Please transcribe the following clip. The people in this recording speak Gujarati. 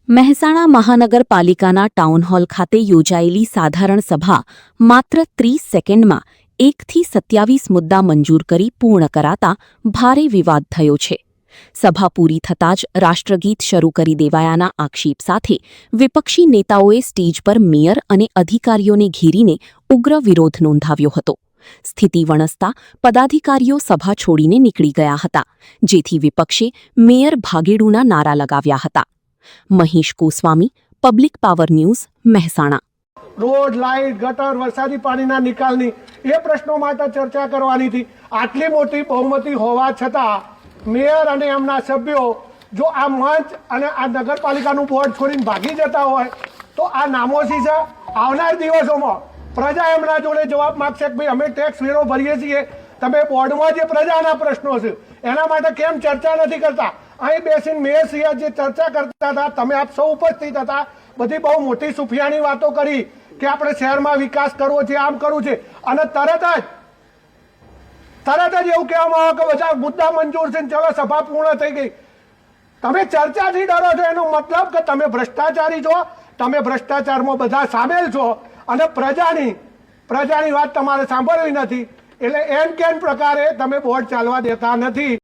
મહેસાણા મહાનગરપાલિકાના ટાઉનહોલ ખાતે યોજાયેલી સાધારણ સભા માત્ર 30 સેકન્ડમાં 1 થી 27 મુદ્દા મંજૂર કરી પૂર્ણ કરાતા ભારે વિવાદ થયો છે. સભા પૂરી થતાં જ રાષ્ટ્રગીત શરૂ કરી દેવાયાના આક્ષેપ સાથે વિપક્ષી નેતાઓએ સ્ટેજ પર મેયર અને અધિકારીઓને ઘેરીને ઉગ્ર વિરોધ નોંધાવ્યો હતો. સ્થિતિ વણસતા પદાધિકારીઓ સભા છોડીને નીકળી ગયા હતા, જેથી વિપક્ષે મેયર ભાગેડુના નારા લગાવ્યા હતા. Mahesh Goswami, public power news, Mehsana. Road, light, gutter, વરસાદી પાણીના નિકાલની એ પ્રશ્નો માટે ચર્ચા કરવાની હતી. આટલી મોટી બહુમતી હોવા છતાં મેયર અને એમના સભ્યો જો આ મંચ અને આ નગરપાલિકાનું બોર્ડ છોડીને ભાગી જતા હોય તો આ નામોશી છે. આવનાર દિવસોમાં પ્રજા એમના જોડે જવાબ માગશે કે ભાઈ અમે ટેક્સ વેરો ભરીએ છીએ, તમે બોર્ડમાં જે પ્રજાના પ્રશ્નો છે એના માટે કેમ ચર્ચા નથી કરતા? અહીં બેસીને મેયરશ્રીએ જે ચર્ચા કરતા હતા, તમે આપ સૌ ઉપસ્થિત હતા, બધી બહુ મોટી સુફિયાની વાતો કરી કે આપણે શહેરમાં વિકાસ કરવો છે, આમ કરવું છે, અને તરત જ એવું કહેવામાં આવે કે બધા મુદ્દા મંજૂર છે, ચલો સભા પૂર્ણ થઈ ગઈ. તમે ચર્ચાથી ડરો છો, એનો મતલબ કે તમે ભ્રષ્ટાચારી છો, તમે ભ્રષ્ટાચારમાં બધા સામેલ છો અને પ્રજાની વાત તમારે સાંભળવી નથી. એટલે એન કેન પ્રકારે તમે બોર્ડ ચાલવા દેતા નથી.